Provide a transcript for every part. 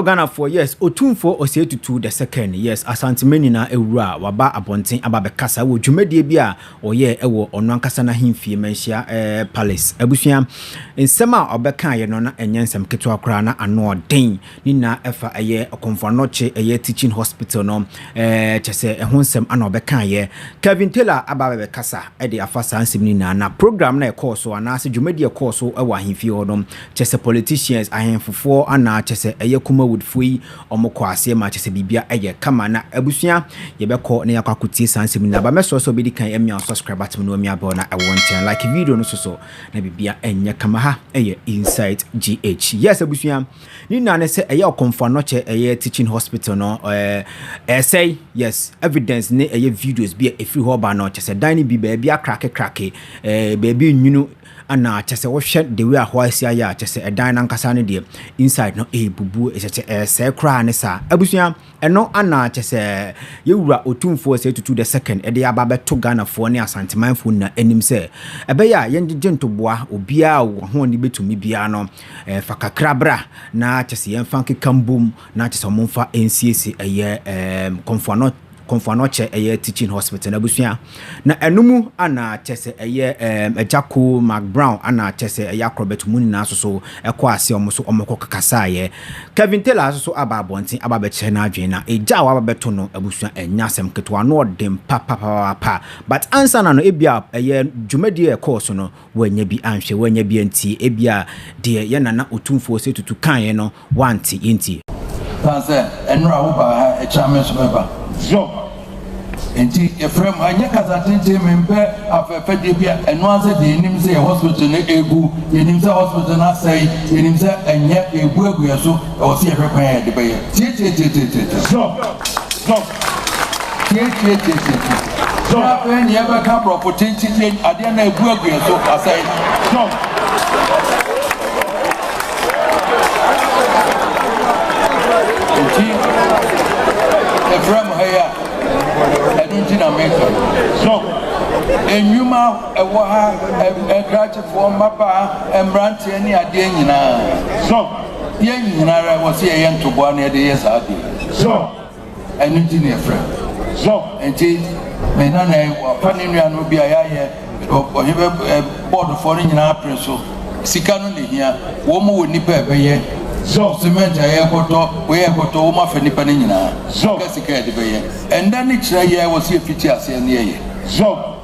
Hello Ghana for yes, Otumfo Osietutu the second. Yes, Asantehene na ewura waba abonten ababe kasa wo dwumadie bia oye ewo ono ankasa na hemfie menhia palace. Abusua nsem a obeka ye no na enyensem keto akora na ano den ni na efa eye okonfonoche eye teaching hospital no chese ehonsem ana obeka ye Kevin Taylor ababe kasa e de afasa ansem ni na program na e course so ana se dwumadie course so ewo hemfie hodom chese politicians ahemfofo ana chese eye kuma would free omoko ase ma chese bibia eye kama na abusua ye beko na yakwakutie sansem na ba meso so bedi kan emia subscribe atum no emia bo na e won like video no so na bibia enye kama ha eye inside GH. Yes abusua ni na ne se eye okonfonoche eye teaching hospital no say yes evidence ne eye videos bia efri ho ba no chese dan bi ba bia krake baby nyunu ana chese wo hwe the way ahwa asia ya chese edan na nkasa ne de inside no bubu chese se kra ne sa abusua eno ana chese yewura Otumfo Osietutu the second e de ababe to Ghana fo ne asantemanfo na anim se ebe ya yenje ntoboa obia wo ho ne betumi bia no fakakrabra na chese yemfanke kambum na chese omfa NCC eye konfonoche eye teaching hospital abusua na enumu ana chese eye Ejako Mark Brown ana chese eye akrobet munina so ekwa ase omoso omoko kakasa ye Kevin Taylor so ababontin ababeche na adwen na eja wa ababeto no abusua enyasem ketwa no dem pa but answer na no ebia eye dwumadie course no wanya bi anhwe wanya bi anti ebia de ye nana Otumfo Osietutu kan ye no wanti inti Tanse enra wo ba e chairman so ba zo enti efrem anya kazatente membe afefe de bia eno ase de nim se hospital ne egu nim se hospital na sai nim se enya egu so o se ehwekwan ya de be zo zo afen ye ba ka property ade na egu so asai zo Efrem haya eduntina meka so enyuma ewo ha egrache for mapa embrante ni ade nyina so ye nyina ra wo se ye ntoboa na de yes ade so eduntina Efrem so enti me na pani nua no bia ya ye ohebe board for nyina preso sika no ne hia wo mo woni pa ebeye so cement aye koto we koto wo ma fa nipa ne nyina so kasika de beye and then it ye was ye fiti ase ne ye so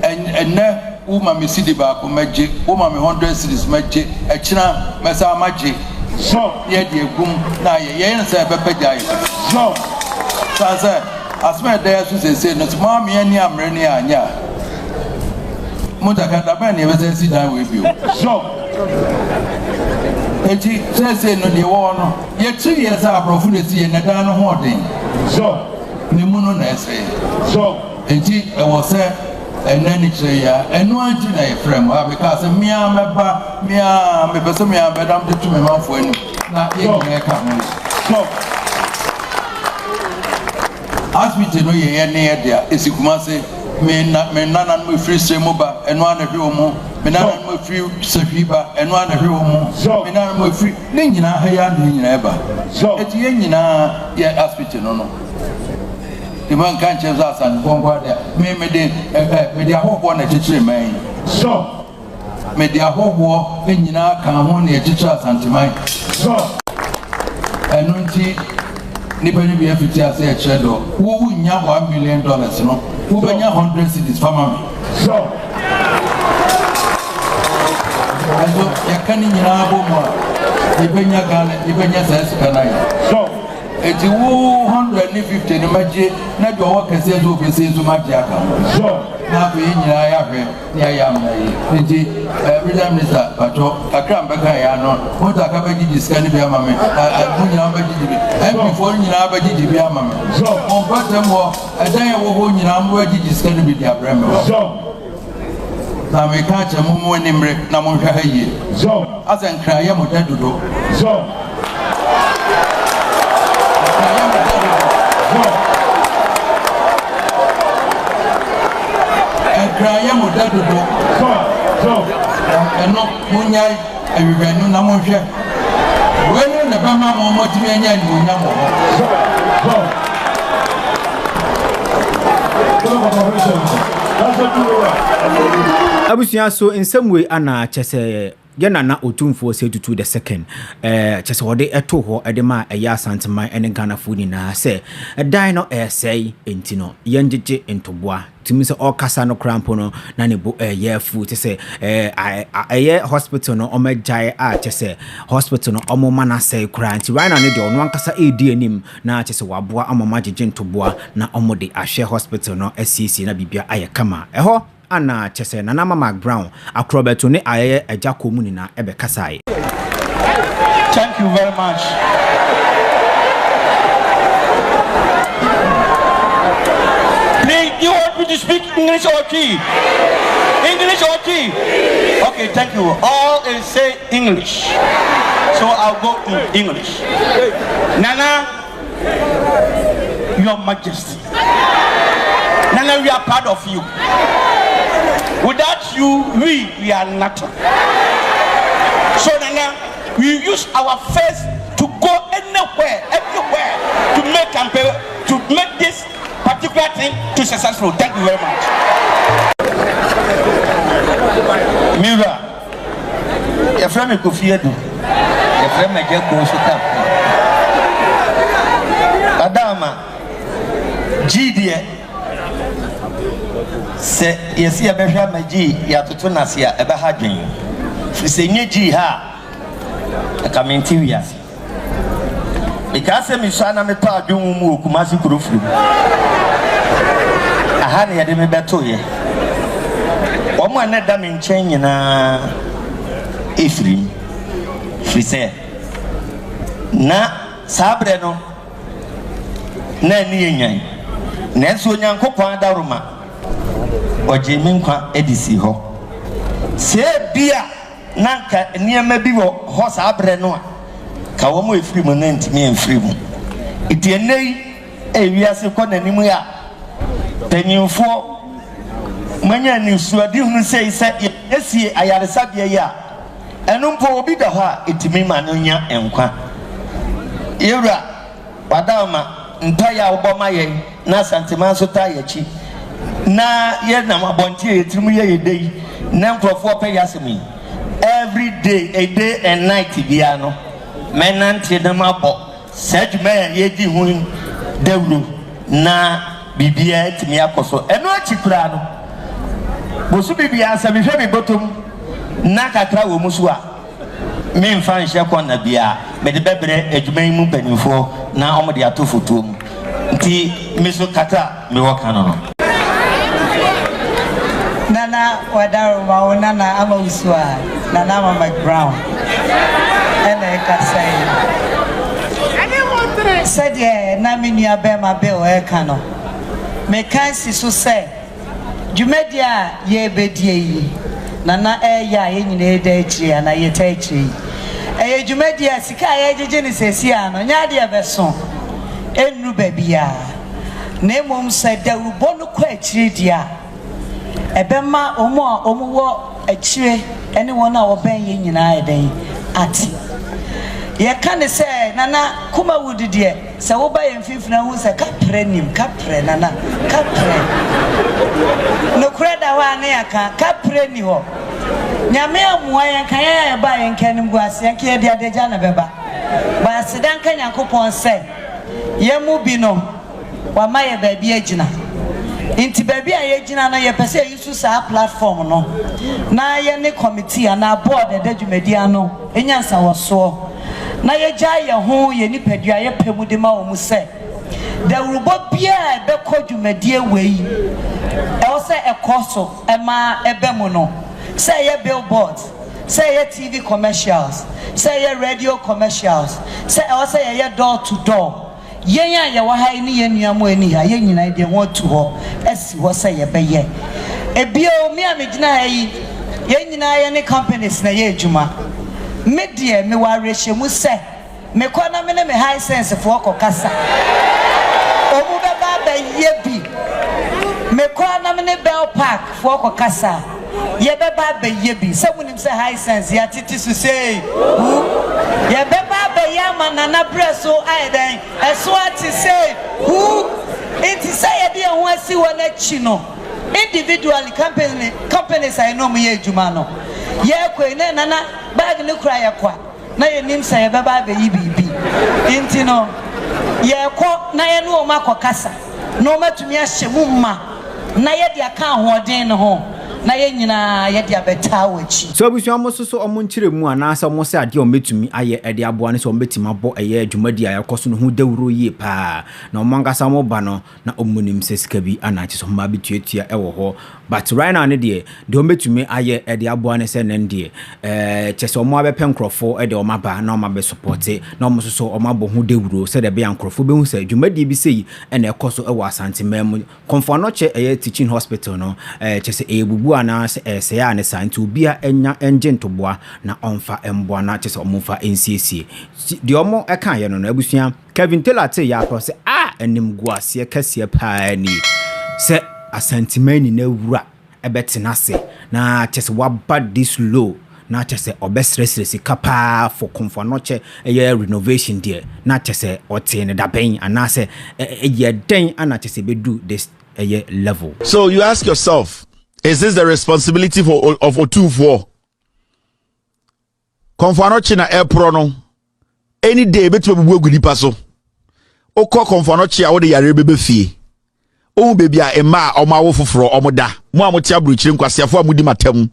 and na wo ma me sidi ba ko magye wo ma me 100 cedis magye e kira mesa magye so ye de egum na ye nsa bepaja ye so sa asma de asu se no ma me ani amre ne anya mutaka da ba ne be se si dan we bi so eti sese no de wo no ye tri ye sa aprofu ne si ye na dan no ho den so ne mu no na ese so eti e wo se enani tre ya enu anti na Efrem ha because mia me beso mia bedam de tu me manfo anu na ye nye ka ho so hospital no ye ne ye dia esikuma se me nana no free stream ba enu anahwe wo mu me nana no free sahiba enu anahwe wo mu me nana no free ne nyina ha ya ne nyina eba so eti ye nyina ye hospital no the man can't change us and go there me de ahoho na chichire man so me de ahoho ne nyina kan ho na chichire asanteman so enu nti nipa ni bi afiti ase e chedo wo nya $1 million no wo benya 100 cedis family so aso yakani nyina bo mo ibenya gale ibenya sasa kana so eti wo 150 ni maje na do wo kese zo kese zo maje aka so na ko nyina ya hwe ya ya mna yi eti William Minister pato akra mbeka ya no mo ta ka baji diskani bi amame a nyina baji dibi MP4 nyina baji dibi amame so on patem wo edan wo ho nyina mo baji diskani bi dia breme so na me ka che mo mo nimre na mo hwa haye so asan kra ya mo dadudo so Kraya mo dadudo so eno munyai awibenu na mo hwe When the Bama Motimania, Abusua so in some way ana chese yana na otumfo say to the second chese wode eto ho edema eya Asantehene ene Ghana fo nyina say dan no say entino yenjeje entoboa timi se okasa no crampo no na ne bo fu te say hospital no omejai a chese hospital no omoma na say kra nti right now ne de ono ankasa edi anim na chese waboa amama jeje entoboa na omode ahwe hospital no SCC na bibia ayekama eho ana chese na Mama Brown akrobeto ne ayeye eja komuni na ebe kasai. Thank you very much. Please, you want me to speak English or T? English or T? Okay, thank you. All is say English. So I'll go in English. Nana, Your Majesty. Nana, we are proud of you. Without you, we are nothing. So Nana, we use our face to go anywhere, everywhere, to make campaign, to make this particular thing to successful. Thank you very much. Mira, your friend akufo-addo, your friend Ɛxposɛ. Adama, Gidie. Se yesi ya behwa maji ya tutu nasia ebe ha dwen fise nyeji ha akamenti wiase ikase mi sana mepa adwon mu okumasi kurofuru aha ne yede me beto ye omo ane da me nchen nyina efiri fise na sabre no na ni yenyan na so nyankopon adaroma oje minkwa edisi ho se bia nanka niema bi wo ho sa abre no a ka wo mo efiri mo na ntimi enfiri mo iti enei ewiase ko nanim ya panyimfo manya ni suadi hunu sei se esi ayaresa bia ya enu mpo obi da ho a etimi ma no nya enkwa yewra wadama ntaya oboma ye na Asantehene so ta yachi na ye na mabonti yetimu ye dey na nkrofo pe yasemi every day a day and night bia no menante de mabo sadwuma ye di hu dawlo na bibia etimi akoso eno achikura no bosu bibia asemi hwe bi botom na kakra wo musu a me mfa nhye kona bia me de bebre adwuma yi mu panifo na omode ato foto mu nti meso kata me woka no Nana wadaruma onana ama uswa Nana Mama Brown ene kasai said na me nua be ma be o eka no me kan si so say dwumedia ye bedie yi Nana ya ye nyina eda akiri na ye ta akiri dwumedia sika ye jeje ni sesi ano nya de beso enu babia na emom said da rubo no kwa akiri dia ebema omo akire ene wona oben ye nyina eden ati ye kan say Nana kuma wudi de se wo ba ye mfimfina hu se kapre Nana kapre no kreda wa ne aka kapre ni ho nyame amuwa ye kan ye ba ye kan Animguaseɛ ke de adeja na beba ba sedan kan Nyankopɔn se ye mu bi no wa ma ye ba bi agina inti baby a yegina na ye pese yusu sa platform no na ye ne committee na board e dadwumedia no enyansa woso na ye gya ye ho ye nipadua ye pemu de ma wo mu se da rubo bia e be kodwumedia wei e wo se ekoso e ma ebe mu no se ye billboards se ye TV commercials se ye radio commercials se e wo se ye door to door yenya ye wa ha ni ye nuamo ani ha ye nyina de ho tu ho esi ho se ye beye ebio mi amegina ha yi ye nyina ye ne companies na ye adwuma me de me wa rehye se me kwa na me ne me high sense fo kokasa omu be ba ba ye bi me kwa na me ne Bell Park fo kokasa ye beba be ye bi se wonim se high sense ya titi so say ye beba be ya manana breso aiden eso ati say who it say ye de ho asi won achi no individually companies I know me ye adwuma no ye kwe ne nana bag ne kura ye kwa na ye nim say ye beba be yi bibi enti no ye ko na ye no makokasa no matumi ahye mu ma na ye de aka ahoden no ho na ye nyina ye de abeta wachi so abusuan mo so omo nkyire mu anasa mo se ade o metumi aye ade aboa ne so metima bo eye adwumadi ayekoso no ho dawuro yie pa na omo ngasa mo ba no na omunim sesika bi anachi so ma bituatua ewo ho but right now ne de o metumi aye ade aboa ne se nen de chese omo abepe nkrofo ade o maba na o mabe support na omo so o mabo ho dawuro se de be nkrofo be hu se adwumadi bi sei ene ekoso ewo Asantehene komfo no che eye teaching hospital no chese ebubu ana se ya ne santi obia enya engine toboa na onfa emboa na chese omofa nsiesie de omo eka ye no abusua Kevin Taylor te ya pro se Animguaseɛ kase pa ni se Asantehene na wura ebetena se na chese waba this low na chese obesresresi kapa for komfo no che eye renovation there na chese ote ne daben ana se eye den ana chese bedu this eye level. So you ask yourself, is this the responsibility of Otufo? Konfanochi na airpro no. Any day betu bebu egu nipa so. Okọ konfanochi a wo de yare bebe fie. O baby a ema oma wo foforo omoda. Mo amoti abrochire nkwasiafo amudi matam.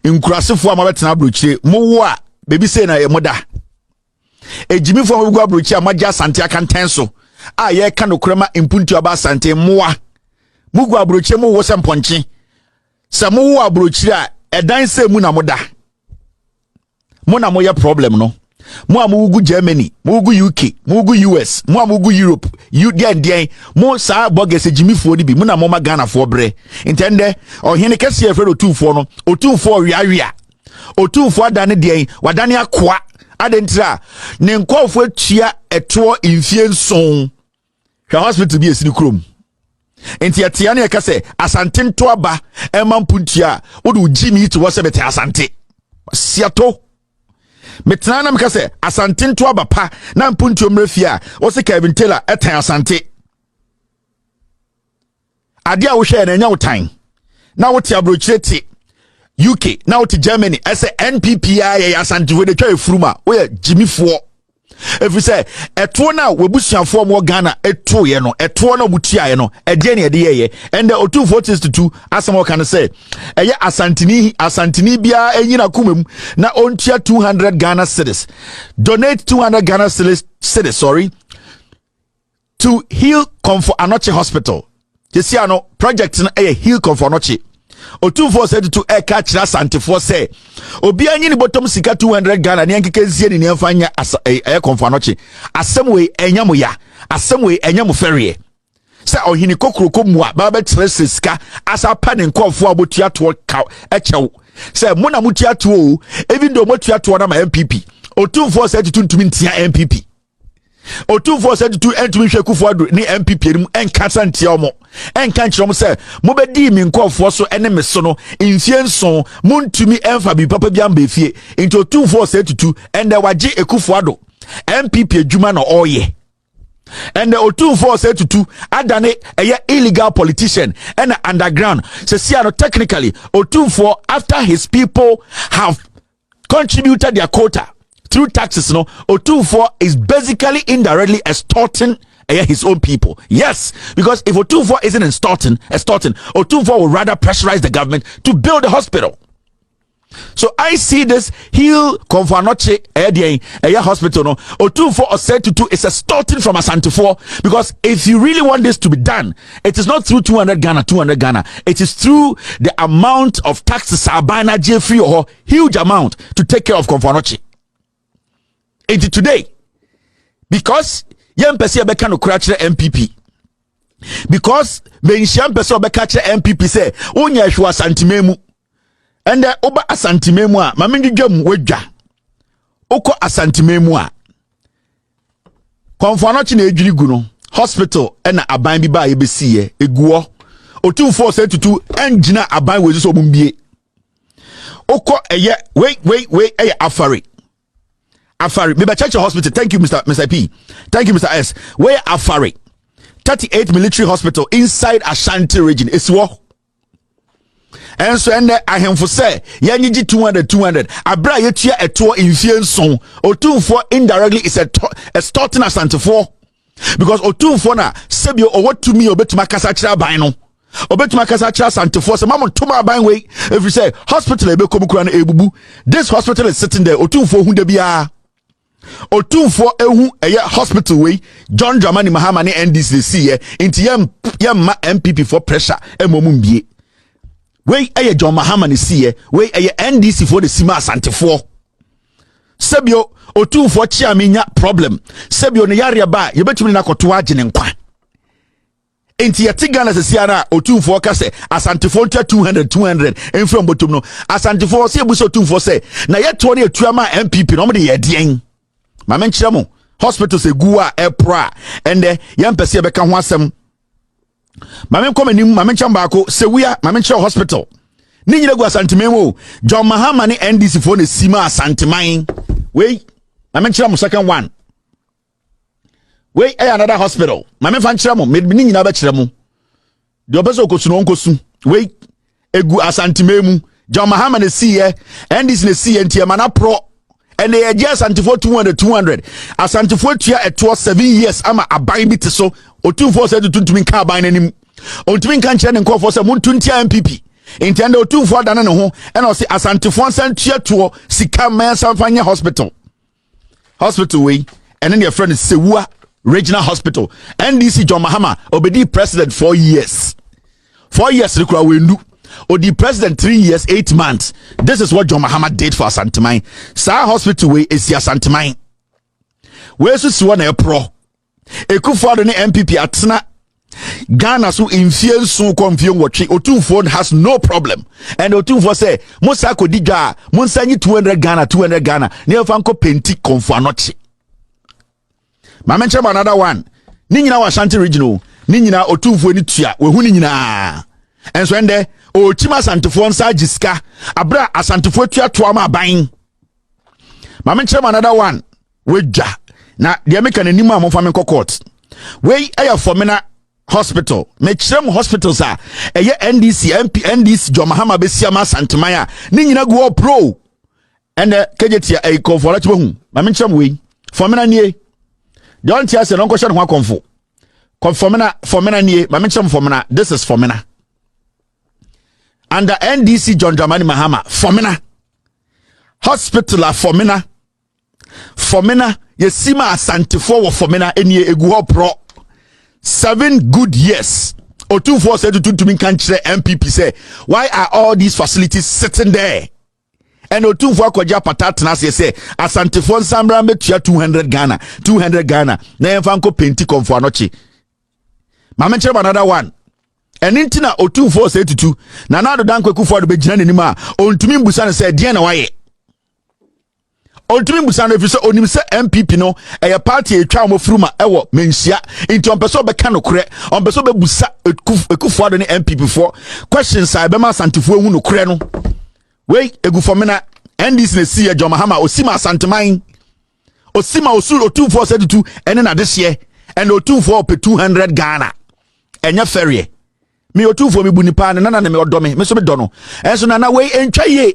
Nkurasefo amabetena abrochire. Mo wo a baby say na emoda. Ejimifo amabegu abrochire amaja Asante akanten so. A ye ka no krema impuntu aba Asante moa. Mugu abrochire mo wo semponche. Samu wo abrochire a edan se mu na moda. Mo na mo ye problem no. Mo amugu Germany, mugu UK, mugu US, mo amugu Europe, UDN, mo sa bogese jimifo ni bi, mo na mo ma Ghana fo bre. Intende, o hene kese ye fredo Otufo no, Otufo wiawia. Otufo adane den, wadane akwa. Adentra, ne nkofo atua eto infie nson. Hwa hospital bi esini krom. Enti atia ne kase Asante nto aba, ema mpuntua, odu jimi to wo se bete Asante. Siato metana na mekase Asante nto aba pa na mpuntua mrefia, wo se Kevin Taylor etan Asante. Ade a wo hwe na nya wotan. Na wo te abrochire te UK, na wo te Germany, ese NPPI ya Asante we de twa efuruma, wo ya jimifo. If say eto na webusuafo mo Ghana eto ye no eto na butua ye no ede ne ede ye and the Otufo Institute asem kan say eye Asantehene bia enyina kumem na ontua 200 Ghana cedis. Donate 200 Ghana cedis sorry to heal Comfort Anoche Hospital. You see ano project na heal Comfort Anoche. Otufo said to catch Asantefo say obi anyi ni bottom sika 200 Ghana ni ankeke zie ni emfanya Comfort Anoche asem we enyamo ya asem we enyamo ferie say ohini kokroko mu a ba betre sika asa pa ne nkofo abotua to echew say mo na mutua to even though motua to na ma MPP Otufo said to ntumi ntia MPP Otufo said to entumi hwe akufo-addo ni MPP nim enkasa ntia omo enka nkyerɛ mo sɛ mobɛdi mi nkɔfoɔ so ene me so no mfie nson montumi emfa bi papa bi amba fie into Otufo said to and wagye akufo-addo MPP adwuma na ɔyɛ and the Otufo said to adane eye illegal politician and underground say no technically Otufo after his people have contributed their quota through taxes, no, Otufo is basically indirectly extorting his own people. Yes, because if Otufo isn't extorting, Otufo will rather pressurize the government to build a hospital. So I see this heal Comfort Anoche hospital. No, Otufo said to do is extorting from Asantefo because if you really want this to be done, it is not through 200 Ghana. It is through the amount of taxes Sabana Jeffrey or huge amount to take care of Comfort Anoche. It today because young person be can crash MPP because when young person be catch MPP say onya hwa Asantehene and oba Asantehene a mamendi dwam wadwa okọ Asantehene a Comfort Anoche na edwiri gu no hospital na aban bi ba ye besiye eguo Otufo say tutu engina aban we so ombie oko wait afari Meba Church Hospital. Thank you, Mr. P. Thank you, Mr. S. Where Afari? 38 military hospital inside Ashanti region. It's war. And so I have for say, Yaniji 200. Abra yetia a tour in Fienson. O2 indirectly is a starting Asante 4. Because O2 na Sebio or what to me or bet Makasachra Bino. Or bet Makasachra Sante 4. So Mamma Tuma by way. If you say hospital, Ebubu, this hospital is sitting there. O2 who de bia. Otumfo ehu hospital way John Dramani Mahama ne NDC inti yam MPP for pressure emomum bie we John Mahama ne see we NDC for the Sima Asante for sebio Otumfo chiamenya problem sebio ne yare ba yebetumi na koto agene nkwa inti yatigana se siana Otumfo ka se Asante for 200 enfrom botum no Asante for se ebuso Otumfo se na yeto ne atuama MPP no de yedien Mamen chamo hospital se gua epra ende yam pese beka ho asem mamen komanim mamen chambako se wia mamen chiro hospital ni nyina gu asantememo John Mahama ne NDC for ne sima asanteman we mamen chiro second one we another hospital mamen fan chiro me ni nyina ba chiro mu de obeso okosu no nkosu we egu asantememu John Mahama ne siye NDC ne siye ntia mana pro and they just Asante 200 Asante tua it was 7 years ama aban bit so Otumfo said to me ka aban anim ontumi kan kire ne nkofo se montuntia MPP intend Otumfo dana ne ho and o se Asante san tua to sika man sanfanya hospital way and then your friend is Sewua Regional Hospital NDC John Mahama obedi president 4 years rekura wendu or the president 3 years 8 months. This is what John Mahama did for Asanteman. Sa hospital way is Asanteman. Where's this one a pro? Akufo-addo ne MPP atena Ghana so infien so confuse watching Otumfo has no problem. And Otumfo say Musa Kodiga Musa ni 200 Ghana ne fanko penti konfo anoche. Ma mention another one. Ni nyina wa Ashanti regional. Ni nyina Otumfo ni tua. We hu ni nyina. And so ende o chima Asantefo nsa jiska abra Asantefo tua to ama ban ma menche another one we dwa na de make an anim amfa men court we Formina hospital me kirem hospitals a NDC MP NDC John Mahama besia ma Santeman a ni nyina go pro and kejetia konfo la chibo hu ma menche we Formina nie don't tia se no kwhye ho konfo Formina nie ma menche Formina this is Formina under NDC John Dramani Mahama Formina hospital a Formina yesima Asantefo wo Formina enie egu ho pro 7 good years Otumfo said to me kan kire MPP say why are all these facilities sitting there and Otumfo akwaja patatna say Asantefo nsambra metua 200 Ghana na yemfa penti konfo anochi ma menche another one and intina Otumfo say tutu na do dan akufo-addo be gina nanim a ontumi mbusa ne say de na waye ontumi mbusa no efi say onim say MPP no eye party etwa omofuruma ewo menhia inti onpeso be ka no kure onpeso be busa akufo-addo ne MPP for questions I be ma Asantefo ehu no kure no we egu Formina NDC ne see John Mahama osima Asanteman osima osuru Otumfo say tutu ene na this year and Otumfo pe 200 Ghana enya ferie me Otumfo me bunipa ne nana me odo me so me do no enso nana we entwa ye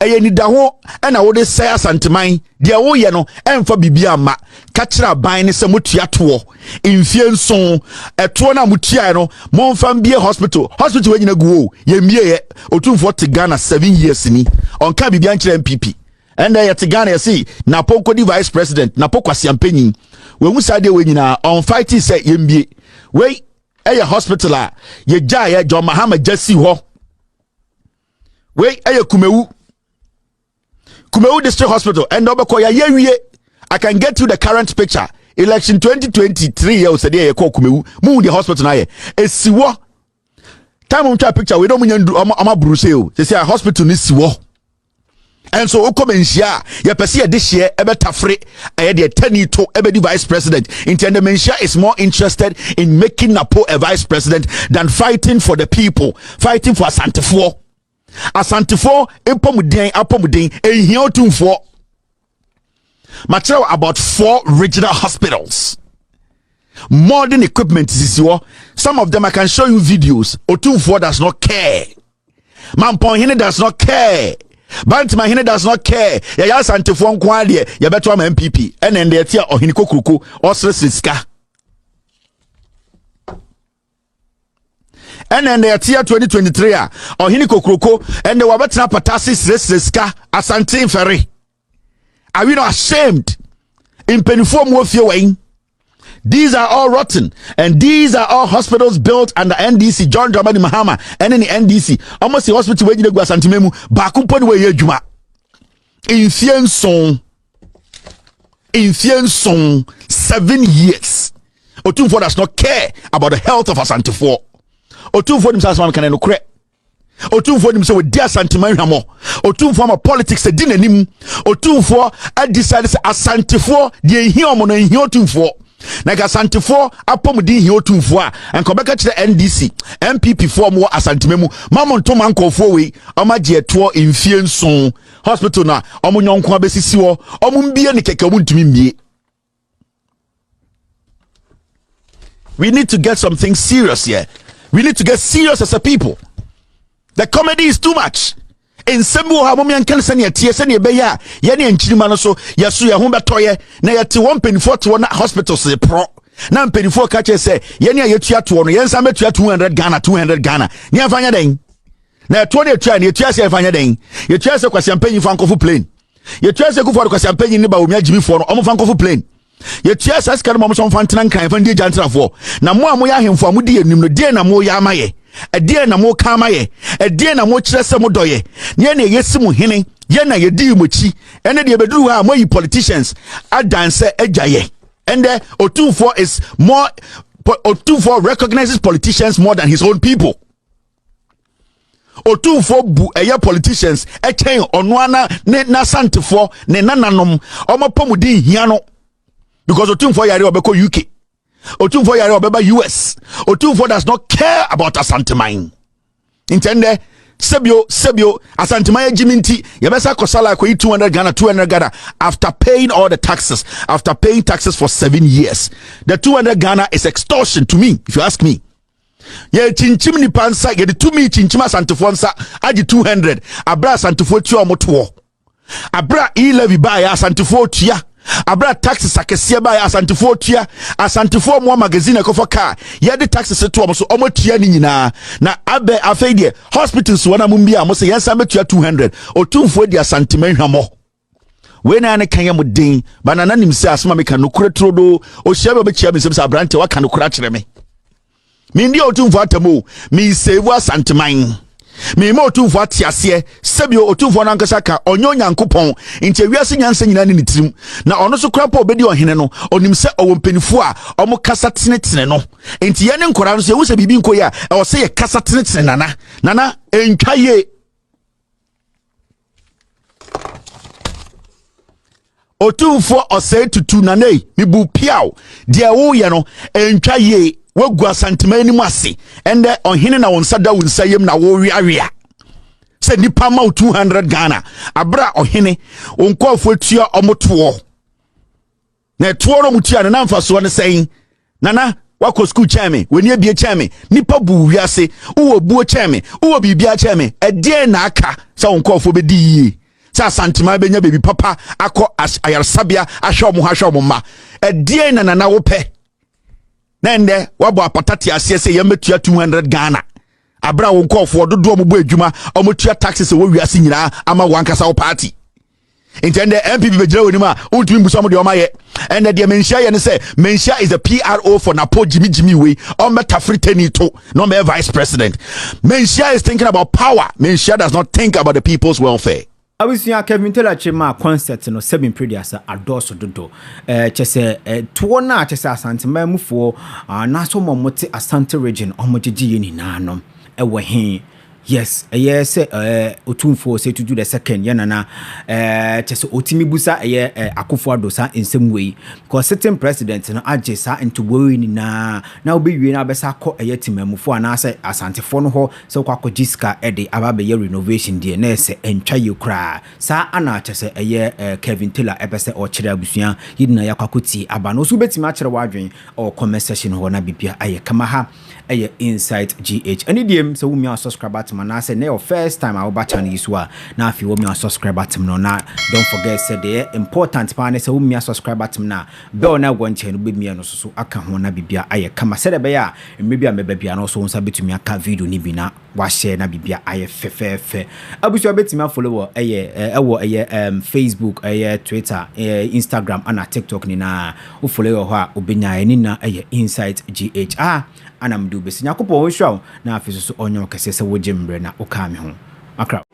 eye ni da ho na wo de say Asanteman de wo ye no emfa bibia ma ka kira ban ne se motua to mfie nson eto na motua no momfa mbie hospital we nyina guo ye mie ye Otumfo te Ghana 7 years ni onka bibia nkira MPP and ye te Ghana ye see na ponko di vice president na pokwasi ampanyin we hu sade we nyina on fight say ye mbie we hospital a ye jaye John Mahama jasi ho we Kumewu district hospital and obeko ya yewie I can get you the current picture election 2023 ye osede ye ko Kumewu mu the hospital na ye esiwo time on picture we don't munyandu ama bruse o say hospital ni siwo and so okomenhia ye pese ye de hye ebetafre aye de tani to ebedi vice president intend menhia is more interested in making Napo a vice president than fighting for the people, fighting for Asantefo. Asantefo apomuden ehia otumfo. Material about 4 regional hospitals. Modern equipment is here. Some of them I can show you videos. Otumfo does not care. Mamponhene does not care. Bantimahene does not care. Ya Asantefo nko ade ya beto am MPP. Ene nde etia ohini kokuruko osresriska. Ene nde etia 2023 a ohini kokuruko ende wabetena patasi sresriska Asante Ferry. Are we not ashamed? In penifo mo fie wen. These are all rotten, and these are all hospitals built under NDC. John Dramani Mahama, and in the NDC. Almost the hospital where you go Santimemu, Bakumpo where you juma. In Fienson, 7 years. Otumfo does not care about the health of Asantefo. Otumfo himself can no credit. Otumfo himself with dear Santiman Hamo. Otumfo ma politics a din anim. Otumfo I decided Asantefo the human and Otumfo. Like Asantefo apomudi hi Otumfo a and come back to the NDC MPP for more Asantememu mamon to man kofo we amaje eto Mfienson hospital na omo nyonko abesisi wo omo mbie ne keke omo ntumi mbie. We need to get something serious here. We need to get serious as a people. The comedy is too much. In sembo ha momi ankan se ne tie se ne be ya ye ne nchirima no so yeso ye ho betoye na ye te 124 to na hospital se pro na mpenifo ka che se ye ne yetua to no ye nsa metua 200 Ghana ne afanya den na to ne tua ne tua se afanya den ye tua se kwasi ampanyi fa nkofo plane ye tua se kufo kwasi ampanyi ne ba omi agimi fo no omo fa nkofo plane ye tua se ska no mo so fa ntena nkan fa ndi jantrafo na mo a mo ya hemfo amudi enim no de na mo ya amaye edie na mo kama ye edie na mo kire se mo doye ne na yesi mo hene ye na ye di mochi ene de beduru ha mo yi politicians adanse ajaye and Otumfo is more Otumfo recognizes politicians more than his own people. Otumfo bu eye politicians eken onoana ne na Asantefo ne nananom omopomudi hia no because Otumfo yare obeko UK. Otumfo yare obeba US. Otumfo does not care about Asanteman. Intende sebio Asanteman jiminti yabesa kosala ko 200 Ghana after paying all the taxes, after paying taxes for 7 years. The 200 Ghana is extortion to me, if you ask me. Ye chinchim ni pansa ye de 2 me chinchim Asantefo nsa agi 200 abra Asantefo tua omoto abra e-levy ba ya Asantefo tua abra taxes akesia ba ya Asantefo tua Asantefo mo magazine ekofo car ye de taxes to omo so omo tua ni nyina na abe afeide hospitals wona mo bia mo se yensa metua 200 Otumfo di Asanteman hwamo we na ne kan ya mo din banana nim se asma me kan no kuretrodo o hia be chia me se abrante wa kan no kura kire me ndi Otumfo atamo mi save Asanteman mi mo Otumfo atiase sebio Otumfo nankasa ka onyo nyankopon nti wiase nyansa nyina ne tirim na ono so kra pa obedi ohene no onim se owompenifo a omo kasa tenetene no nti ye ne nkora no se wo se bibi nko ya e wo se ye kasa tenetene nana entwaye Otumfo osei tutu nanei mi bu piaw de wo ye no entwaye wagu Asanteman ni mu ase ende ohene na wonsa da wonsa yem na wo wiawia se nipa ma 200 Ghana abra ohene onkofo tua omoto na tuo no mutua na mfaso ne sen nana wako school chame weni abie chame nipa bu wiase wo buo chame wo bibia chame ede na aka sa onkofo bedi yie sa Asanteman benya bebi papa akọ ayarsabia ahwe mo ma ede na nana wo pe nende wabo apatati ase se yemetua 200 Ghana abra wo nkofo dodo mo bo adwuma omotua taxes wo wiase nyina ama wankasa wo party intende MPP bejira woni ma untumi buso mo de omaye ende de menhia ye ne se menhia is a PRO for Napo Jimmy we on meta fritani to no me vice president. Menhia is thinking about power. Menhia does not think about the people's welfare. Abusua Kevin Taylor chema concert no 7 prediasa adoso dodo chese tuo na chese Asanteman mufo na so momote Asante region omogigi ni nanom ewo he Yes, yes, Otumfo say to do the second yanana just otimi busa akufo-addo sa in some way because certain presidents no agye sa into worry na obi wi na besa kɔ timamufo anase asantefo no ho so kwakɔ jiska de ababe renovation de na se entwa yekra sa ana kyese Kevin Taylor ebese o kyerɛ abusua yidina yakwakɔti aba no so betimi akyerɛ wadwen o comment section ho na bibia kama ha Insight GH any DM so we subscribe button and I say na your first time I will batch channel is wa now if you want me subscribe button no na don't forget say the important part say we subscribe button na bell na one channel be me no so aka ho na bibia kama say be ya maybe am bibia no so unsa betumi aka video ni bi na wa share na bibia fefefe abusu betumi follow Facebook Twitter Instagram and TikTok ni na u follow ho a obenya ni na Insight GH anam do besi nyakopo wo hwa na afiso so onyo kese se wo jembre na o ka me ho akra